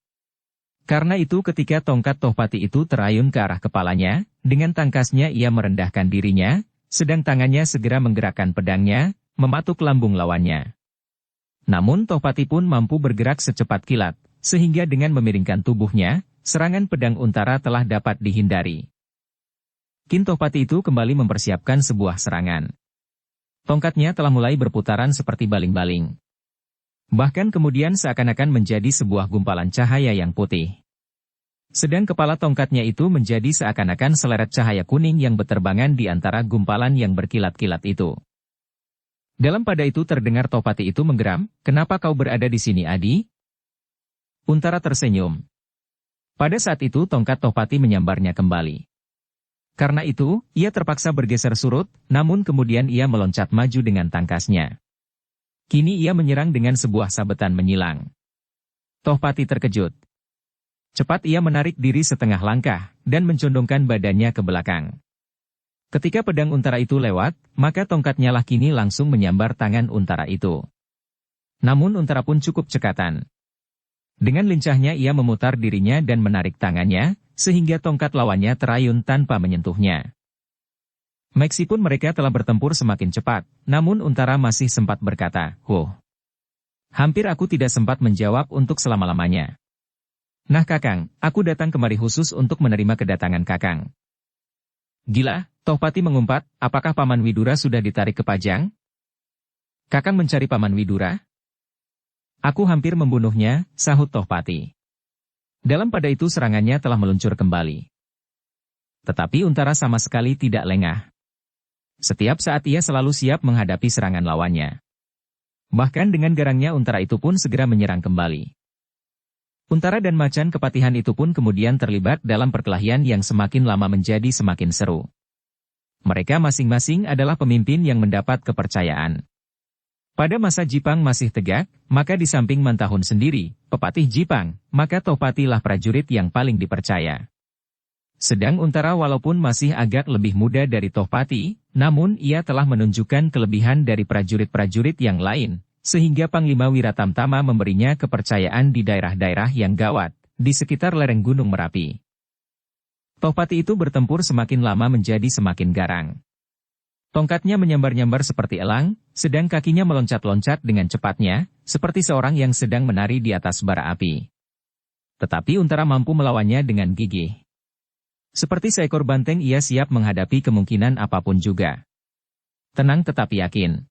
Karena itu ketika tongkat Tohpati itu terayun ke arah kepalanya, dengan tangkasnya ia merendahkan dirinya, sedang tangannya segera menggerakkan pedangnya, mematuk lambung lawannya. Namun Tohpati pun mampu bergerak secepat kilat, sehingga dengan memiringkan tubuhnya, serangan pedang Untara telah dapat dihindari. Kini Tohpati itu kembali mempersiapkan sebuah serangan. Tongkatnya telah mulai berputaran seperti baling-baling. Bahkan kemudian seakan-akan menjadi sebuah gumpalan cahaya yang putih. Sedang kepala tongkatnya itu menjadi seakan-akan seleret cahaya kuning yang berterbangan di antara gumpalan yang berkilat-kilat itu. Dalam pada itu terdengar Tohpati itu menggeram, "Kenapa kau berada di sini, Adi?" Untara tersenyum. Pada saat itu tongkat Tohpati menyambarnya kembali. Karena itu, ia terpaksa bergeser surut, namun kemudian ia meloncat maju dengan tangkasnya. Kini ia menyerang dengan sebuah sabetan menyilang. Tohpati terkejut. Cepat ia menarik diri setengah langkah, dan mencondongkan badannya ke belakang. Ketika pedang Untara itu lewat, maka tongkatnya lah kini langsung menyambar tangan Untara itu. Namun Untara pun cukup cekatan. Dengan lincahnya ia memutar dirinya dan menarik tangannya, sehingga tongkat lawannya terayun tanpa menyentuhnya. Meskipun mereka telah bertempur semakin cepat, namun Untara masih sempat berkata, hampir aku tidak sempat menjawab untuk selama-lamanya. Nah Kakang, aku datang kemari khusus untuk menerima kedatangan Kakang." "Gila," Tohpati mengumpat, "apakah Paman Widura sudah ditarik ke Pajang?" "Kakang mencari Paman Widura?" "Aku hampir membunuhnya," sahut Tohpati. Dalam pada itu serangannya telah meluncur kembali. Tetapi Untara sama sekali tidak lengah. Setiap saat ia selalu siap menghadapi serangan lawannya. Bahkan dengan garangnya Untara itu pun segera menyerang kembali. Untara dan macan kepatihan itu pun kemudian terlibat dalam perkelahian yang semakin lama menjadi semakin seru. Mereka masing-masing adalah pemimpin yang mendapat kepercayaan. Pada masa Jipang masih tegak, maka di samping Mantahun sendiri, pepatih Jipang, maka Tohpati lah prajurit yang paling dipercaya. Sedang Untara walaupun masih agak lebih muda dari Tohpati, namun ia telah menunjukkan kelebihan dari prajurit-prajurit yang lain, sehingga Panglima Wiratamtama memberinya kepercayaan di daerah-daerah yang gawat, di sekitar lereng Gunung Merapi. Tohpati itu bertempur semakin lama menjadi semakin garang. Tongkatnya menyambar-nyambar seperti elang, sedang kakinya meloncat-loncat dengan cepatnya, seperti seorang yang sedang menari di atas bara api. Tetapi Untara mampu melawannya dengan gigih. Seperti seekor banteng ia siap menghadapi kemungkinan apapun juga. Tenang tetapi yakin.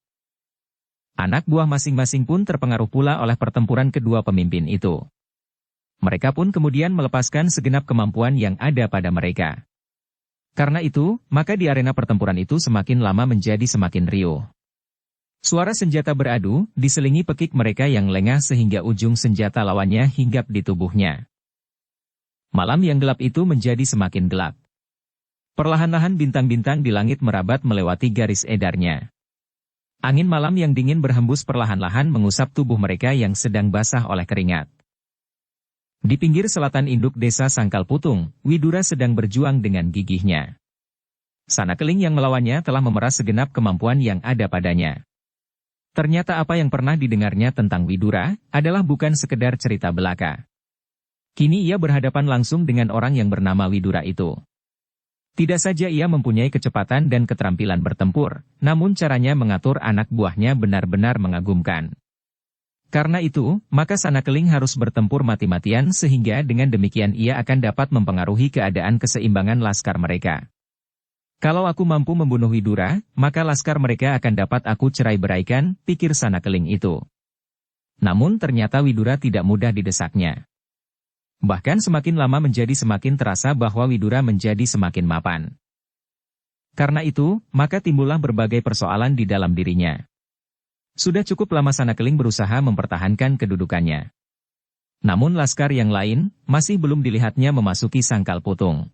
Anak buah masing-masing pun terpengaruh pula oleh pertempuran kedua pemimpin itu. Mereka pun kemudian melepaskan segenap kemampuan yang ada pada mereka. Karena itu, maka di arena pertempuran itu semakin lama menjadi semakin riuh. Suara senjata beradu, diselingi pekik mereka yang lengah sehingga ujung senjata lawannya hinggap di tubuhnya. Malam yang gelap itu menjadi semakin gelap. Perlahan-lahan bintang-bintang di langit merabat melewati garis edarnya. Angin malam yang dingin berhembus perlahan-lahan mengusap tubuh mereka yang sedang basah oleh keringat. Di pinggir selatan induk desa Sangkal Putung, Widura sedang berjuang dengan gigihnya. Sanakeling yang melawannya telah memeras segenap kemampuan yang ada padanya. Ternyata apa yang pernah didengarnya tentang Widura, adalah bukan sekedar cerita belaka. Kini ia berhadapan langsung dengan orang yang bernama Widura itu. Tidak saja ia mempunyai kecepatan dan keterampilan bertempur, namun caranya mengatur anak buahnya benar-benar mengagumkan. Karena itu, maka Sanakeling harus bertempur mati-matian sehingga dengan demikian ia akan dapat mempengaruhi keadaan keseimbangan laskar mereka. Kalau aku mampu membunuh Widura, maka laskar mereka akan dapat aku cerai-beraikan, pikir Sanakeling itu. Namun ternyata Widura tidak mudah didesaknya. Bahkan semakin lama menjadi semakin terasa bahwa Widura menjadi semakin mapan. Karena itu, maka timbullah berbagai persoalan di dalam dirinya. Sudah cukup lama Sanakeling berusaha mempertahankan kedudukannya. Namun laskar yang lain, masih belum dilihatnya memasuki Sangkal Putung.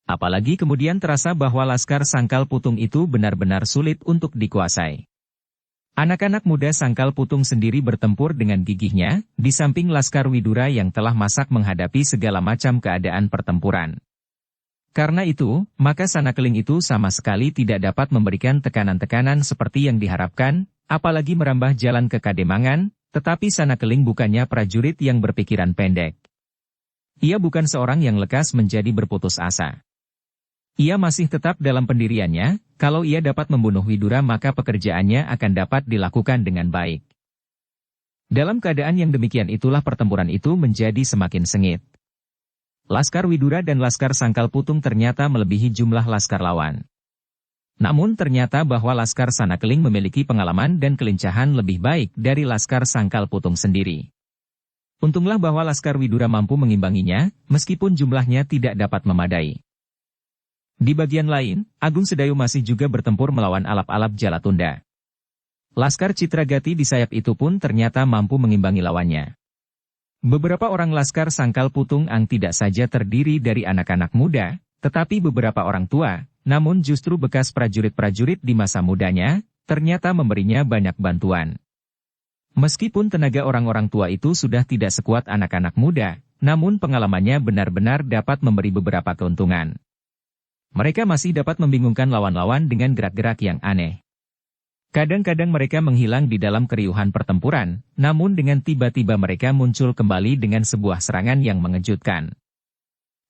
Apalagi kemudian terasa bahwa laskar Sangkal Putung itu benar-benar sulit untuk dikuasai. Anak-anak muda Sangkal Putung sendiri bertempur dengan gigihnya, di samping laskar Widura yang telah masak menghadapi segala macam keadaan pertempuran. Karena itu, maka Sanakeling itu sama sekali tidak dapat memberikan tekanan-tekanan seperti yang diharapkan, apalagi merambah jalan ke Kademangan, tetapi Sanakeling bukannya prajurit yang berpikiran pendek. Ia bukan seorang yang lekas menjadi berputus asa. Ia masih tetap dalam pendiriannya, kalau ia dapat membunuh Widura maka pekerjaannya akan dapat dilakukan dengan baik. Dalam keadaan yang demikian itulah pertempuran itu menjadi semakin sengit. Laskar Widura dan Laskar Sangkal Putung ternyata melebihi jumlah laskar lawan. Namun ternyata bahwa Laskar Sanakeling memiliki pengalaman dan kelincahan lebih baik dari Laskar Sangkal Putung sendiri. Untunglah bahwa Laskar Widura mampu mengimbanginya, meskipun jumlahnya tidak dapat memadai. Di bagian lain, Agung Sedayu masih juga bertempur melawan alap-alap Jalatunda. Laskar Citragati di sayap itu pun ternyata mampu mengimbangi lawannya. Beberapa orang Laskar Sangkal Putung Ang tidak saja terdiri dari anak-anak muda, tetapi beberapa orang tua, namun justru bekas prajurit-prajurit di masa mudanya, ternyata memberinya banyak bantuan. Meskipun tenaga orang-orang tua itu sudah tidak sekuat anak-anak muda, namun pengalamannya benar-benar dapat memberi beberapa keuntungan. Mereka masih dapat membingungkan lawan-lawan dengan gerak-gerak yang aneh. Kadang-kadang mereka menghilang di dalam keriuhan pertempuran, namun dengan tiba-tiba mereka muncul kembali dengan sebuah serangan yang mengejutkan.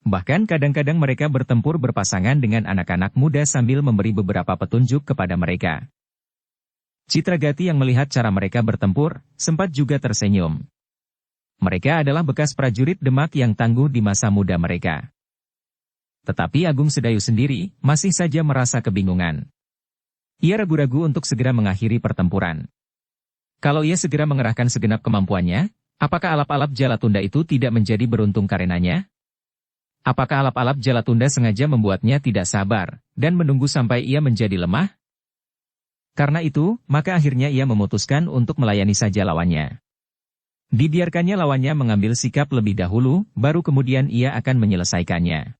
Bahkan kadang-kadang mereka bertempur berpasangan dengan anak-anak muda sambil memberi beberapa petunjuk kepada mereka. Citragati yang melihat cara mereka bertempur, sempat juga tersenyum. Mereka adalah bekas prajurit Demak yang tangguh di masa muda mereka. Tetapi Agung Sedayu sendiri, masih saja merasa kebingungan. Ia ragu-ragu untuk segera mengakhiri pertempuran. Kalau ia segera mengerahkan segenap kemampuannya, apakah alap-alap Jalatunda itu tidak menjadi beruntung karenanya? Apakah alap-alap Jalatunda sengaja membuatnya tidak sabar, dan menunggu sampai ia menjadi lemah? Karena itu, maka akhirnya ia memutuskan untuk melayani saja lawannya. Dibiarkannya lawannya mengambil sikap lebih dahulu, baru kemudian ia akan menyelesaikannya.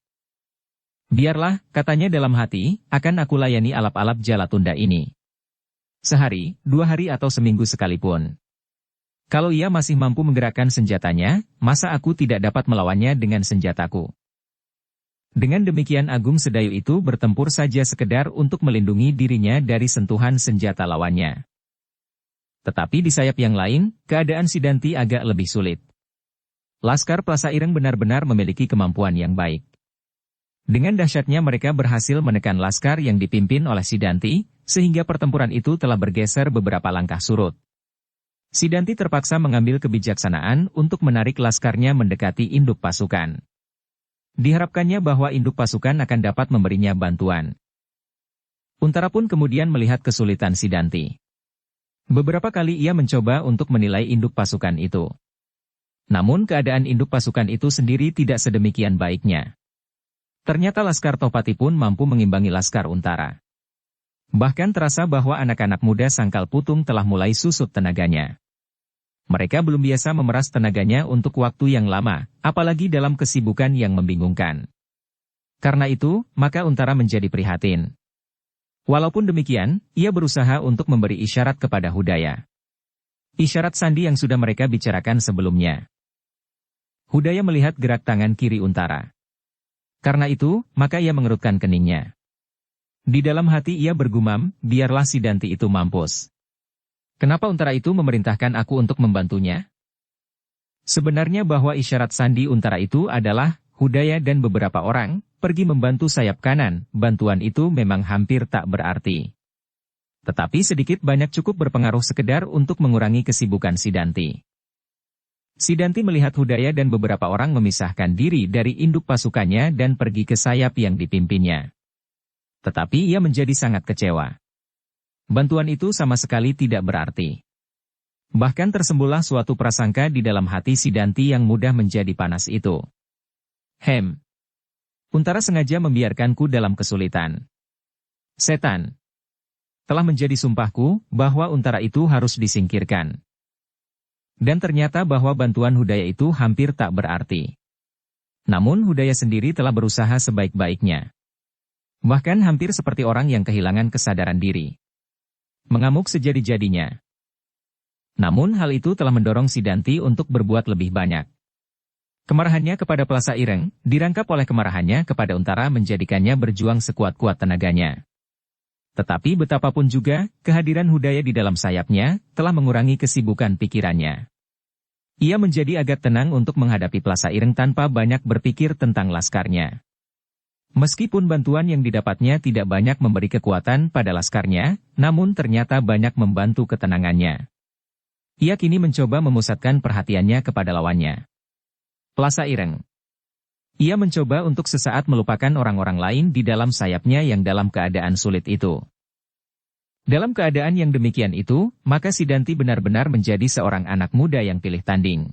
Biarlah, katanya dalam hati, akan aku layani alap-alap Jalatunda ini. Sehari, 2 hari atau seminggu sekalipun. Kalau ia masih mampu menggerakkan senjatanya, masa aku tidak dapat melawannya dengan senjataku? Dengan demikian Agung Sedayu itu bertempur saja sekedar untuk melindungi dirinya dari sentuhan senjata lawannya. Tetapi di sayap yang lain, keadaan Sidanti agak lebih sulit. Laskar Plasa Ireng benar-benar memiliki kemampuan yang baik. Dengan dahsyatnya mereka berhasil menekan laskar yang dipimpin oleh Sidanti, sehingga pertempuran itu telah bergeser beberapa langkah surut. Sidanti terpaksa mengambil kebijaksanaan untuk menarik laskarnya mendekati induk pasukan. Diharapkannya bahwa induk pasukan akan dapat memberinya bantuan. Untara pun kemudian melihat kesulitan Sidanti. Beberapa kali ia mencoba untuk menilai induk pasukan itu. Namun keadaan induk pasukan itu sendiri tidak sedemikian baiknya. Ternyata Laskar Tohpati pun mampu mengimbangi Laskar Untara. Bahkan terasa bahwa anak-anak muda Sangkal Putung telah mulai susut tenaganya. Mereka belum biasa memeras tenaganya untuk waktu yang lama, apalagi dalam kesibukan yang membingungkan. Karena itu, maka Untara menjadi prihatin. Walaupun demikian, ia berusaha untuk memberi isyarat kepada Hudaya. Isyarat sandi yang sudah mereka bicarakan sebelumnya. Hudaya melihat gerak tangan kiri Untara. Karena itu, maka ia mengerutkan keningnya. Di dalam hati ia bergumam, biarlah Sidanti itu mampus. Kenapa Untara itu memerintahkan aku untuk membantunya? Sebenarnya bahwa isyarat sandi Untara itu adalah, Hudaya dan beberapa orang, pergi membantu sayap kanan, bantuan itu memang hampir tak berarti. Tetapi sedikit banyak cukup berpengaruh sekedar untuk mengurangi kesibukan Sidanti. Sidanti melihat Hudaya dan beberapa orang memisahkan diri dari induk pasukannya dan pergi ke sayap yang dipimpinnya. Tetapi ia menjadi sangat kecewa. Bantuan itu sama sekali tidak berarti. Bahkan tersembunyilah suatu prasangka di dalam hati Sidanti yang mudah menjadi panas itu. Untara sengaja membiarkanku dalam kesulitan. Setan. Telah menjadi sumpahku, bahwa untara itu harus disingkirkan. Dan ternyata bahwa bantuan Hudaya itu hampir tak berarti. Namun Hudaya sendiri telah berusaha sebaik-baiknya. Bahkan hampir seperti orang yang kehilangan kesadaran diri. Mengamuk sejadi-jadinya. Namun hal itu telah mendorong Sidanti untuk berbuat lebih banyak. Kemarahannya kepada Plasa Ireng, dirangkap oleh kemarahannya kepada Untara menjadikannya berjuang sekuat-kuat tenaganya. Tetapi betapapun juga, kehadiran Hudaya di dalam sayapnya, telah mengurangi kesibukan pikirannya. Ia menjadi agak tenang untuk menghadapi Plasa Ireng tanpa banyak berpikir tentang laskarnya. Meskipun bantuan yang didapatnya tidak banyak memberi kekuatan pada laskarnya, namun ternyata banyak membantu ketenangannya. Ia kini mencoba memusatkan perhatiannya kepada lawannya. Plasa Ireng. Ia mencoba untuk sesaat melupakan orang-orang lain di dalam sayapnya yang dalam keadaan sulit itu. Dalam keadaan yang demikian itu, maka Sidanti benar-benar menjadi seorang anak muda yang pilih tanding.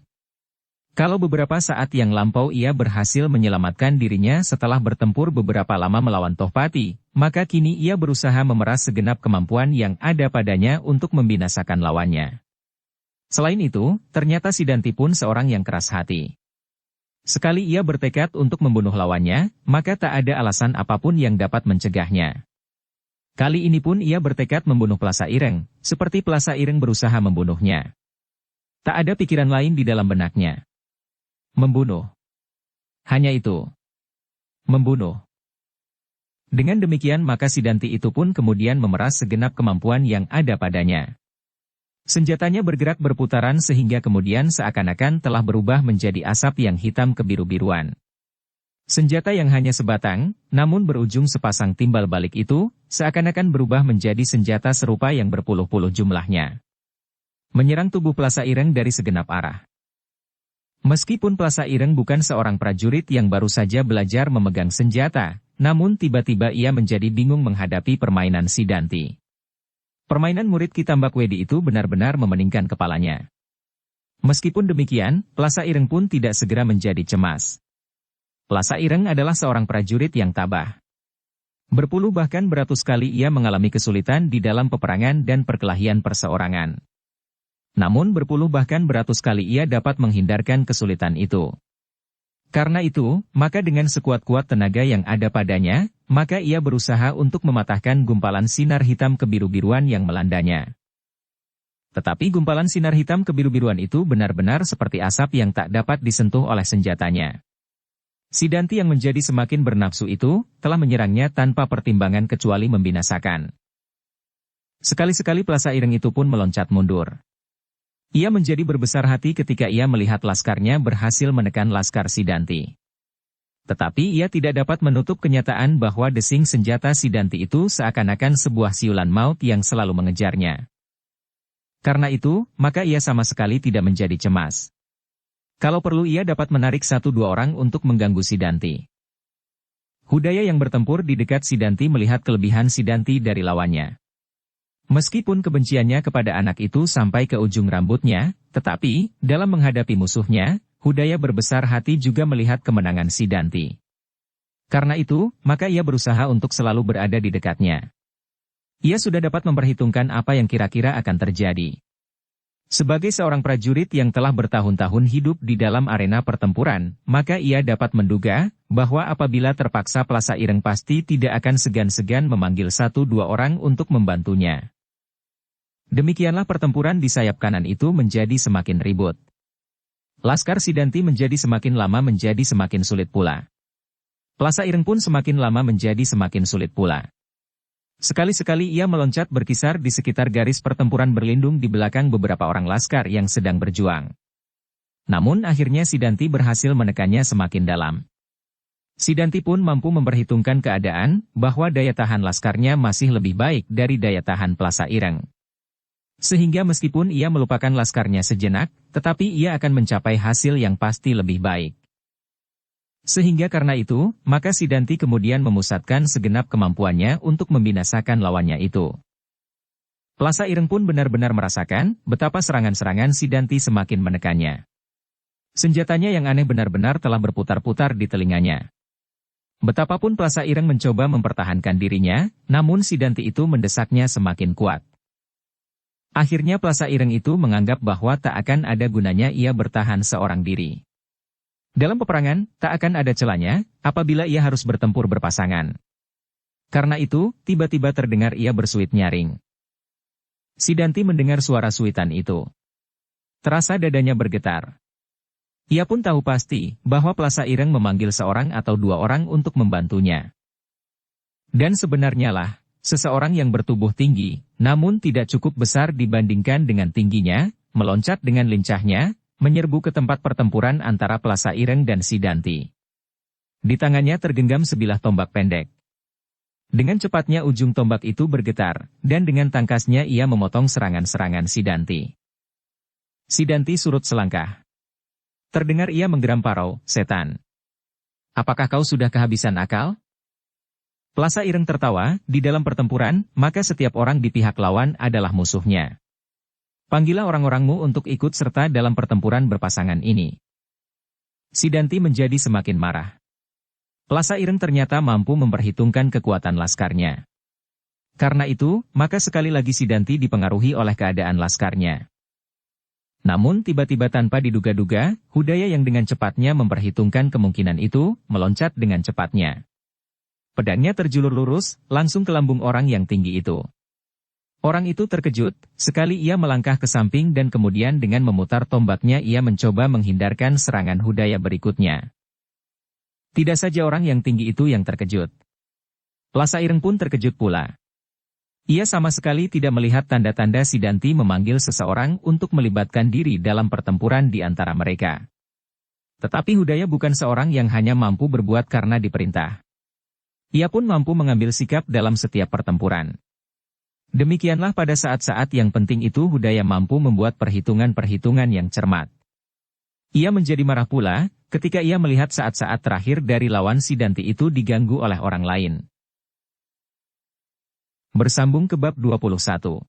Kalau beberapa saat yang lampau ia berhasil menyelamatkan dirinya setelah bertempur beberapa lama melawan Tohpati, maka kini ia berusaha memeras segenap kemampuan yang ada padanya untuk membinasakan lawannya. Selain itu, ternyata Sidanti pun seorang yang keras hati. Sekali ia bertekad untuk membunuh lawannya, maka tak ada alasan apapun yang dapat mencegahnya. Kali ini pun ia bertekad membunuh Plasa Ireng, seperti Plasa Ireng berusaha membunuhnya. Tak ada pikiran lain di dalam benaknya. Membunuh. Hanya itu. Membunuh. Dengan demikian maka Sidanti itu pun kemudian memeras segenap kemampuan yang ada padanya. Senjatanya bergerak berputaran sehingga kemudian seakan-akan telah berubah menjadi asap yang hitam kebiru-biruan. Senjata yang hanya sebatang, namun berujung sepasang timbal balik itu, seakan-akan berubah menjadi senjata serupa yang berpuluh-puluh jumlahnya. Menyerang tubuh Plasa Ireng dari segenap arah. Meskipun Plasa Ireng bukan seorang prajurit yang baru saja belajar memegang senjata, namun tiba-tiba ia menjadi bingung menghadapi permainan Sidanti. Permainan murid Kitambak Wedi itu benar-benar memeningkan kepalanya. Meskipun demikian, Plasa Ireng pun tidak segera menjadi cemas. Plasa Ireng adalah seorang prajurit yang tabah. Berpuluh bahkan beratus kali ia mengalami kesulitan di dalam peperangan dan perkelahian perseorangan. Namun berpuluh bahkan beratus kali ia dapat menghindarkan kesulitan itu. Karena itu, maka dengan sekuat-kuat tenaga yang ada padanya, maka ia berusaha untuk mematahkan gumpalan sinar hitam kebiru-biruan yang melandanya. Tetapi gumpalan sinar hitam kebiru-biruan itu benar-benar seperti asap yang tak dapat disentuh oleh senjatanya. Sidanti yang menjadi semakin bernafsu itu, telah menyerangnya tanpa pertimbangan kecuali membinasakan. Sekali-sekali Plasa Ireng itu pun meloncat mundur. Ia menjadi berbesar hati ketika ia melihat laskarnya berhasil menekan laskar Sidanti. Tetapi ia tidak dapat menutup kenyataan bahwa desing senjata Sidanti itu seakan-akan sebuah siulan maut yang selalu mengejarnya. Karena itu, maka ia sama sekali tidak menjadi cemas. Kalau perlu ia dapat menarik 1-2 orang untuk mengganggu Sidanti. Hudaya yang bertempur di dekat Sidanti melihat kelebihan Sidanti dari lawannya. Meskipun kebenciannya kepada anak itu sampai ke ujung rambutnya, tetapi, dalam menghadapi musuhnya, Hudaya berbesar hati juga melihat kemenangan Sidanti. Karena itu, maka ia berusaha untuk selalu berada di dekatnya. Ia sudah dapat memperhitungkan apa yang kira-kira akan terjadi. Sebagai seorang prajurit yang telah bertahun-tahun hidup di dalam arena pertempuran, maka ia dapat menduga bahwa apabila terpaksa Plasa Ireng pasti tidak akan segan-segan memanggil 1-2 orang untuk membantunya. Demikianlah pertempuran di sayap kanan itu menjadi semakin ribut. Laskar Sidanti menjadi semakin lama menjadi semakin sulit pula. Plasa Ireng pun semakin lama menjadi semakin sulit pula. Sekali-sekali ia meloncat berkisar di sekitar garis pertempuran berlindung di belakang beberapa orang laskar yang sedang berjuang. Namun akhirnya Sidanti berhasil menekannya semakin dalam. Sidanti pun mampu memperhitungkan keadaan bahwa daya tahan laskarnya masih lebih baik dari daya tahan Plasa Ireng. Sehingga meskipun ia melupakan laskarnya sejenak, tetapi ia akan mencapai hasil yang pasti lebih baik. Sehingga karena itu, maka Sidanti kemudian memusatkan segenap kemampuannya untuk membinasakan lawannya itu. Plasa Ireng pun benar-benar merasakan betapa serangan-serangan Sidanti semakin menekannya. Senjatanya yang aneh benar-benar telah berputar-putar di telinganya. Betapapun Plasa Ireng mencoba mempertahankan dirinya, namun si Danti itu mendesaknya semakin kuat. Akhirnya Plasa Ireng itu menganggap bahwa tak akan ada gunanya ia bertahan seorang diri. Dalam peperangan, tak akan ada celanya, apabila ia harus bertempur berpasangan. Karena itu, tiba-tiba terdengar ia bersuit nyaring. Si Danti mendengar suara suitan itu. Terasa dadanya bergetar. Ia pun tahu pasti, bahwa Plasa Ireng memanggil seorang atau dua orang untuk membantunya. Dan sebenarnya lah, seseorang yang bertubuh tinggi, namun tidak cukup besar dibandingkan dengan tingginya, meloncat dengan lincahnya, menyerbu ke tempat pertempuran antara Plasa Ireng dan si Danti. Di tangannya tergenggam sebilah tombak pendek. Dengan cepatnya ujung tombak itu bergetar, dan dengan tangkasnya ia memotong serangan-serangan si Danti. Si Danti surut selangkah. Terdengar ia menggeram parau, "Setan. Apakah kau sudah kehabisan akal?" Plasa Ireng tertawa, di dalam pertempuran, maka setiap orang di pihak lawan adalah musuhnya. Panggillah orang-orangmu untuk ikut serta dalam pertempuran berpasangan ini. Si Danti menjadi semakin marah. Plasa Ireng ternyata mampu memperhitungkan kekuatan laskarnya. Karena itu, maka sekali lagi si Danti dipengaruhi oleh keadaan laskarnya. Namun tiba-tiba tanpa diduga-duga, Hudaya yang dengan cepatnya memperhitungkan kemungkinan itu, meloncat dengan cepatnya. Pedangnya terjulur lurus, langsung ke lambung orang yang tinggi itu. Orang itu terkejut, sekali ia melangkah ke samping dan kemudian dengan memutar tombaknya ia mencoba menghindarkan serangan Hudaya berikutnya. Tidak saja orang yang tinggi itu yang terkejut. Plasa Ireng pun terkejut pula. Ia sama sekali tidak melihat tanda-tanda si Danti memanggil seseorang untuk melibatkan diri dalam pertempuran di antara mereka. Tetapi Hudaya bukan seorang yang hanya mampu berbuat karena diperintah. Ia pun mampu mengambil sikap dalam setiap pertempuran. Demikianlah pada saat-saat yang penting itu Hudaya mampu membuat perhitungan-perhitungan yang cermat. Ia menjadi marah pula, ketika ia melihat saat-saat terakhir dari lawan si Danti itu diganggu oleh orang lain. Bersambung ke bab 21.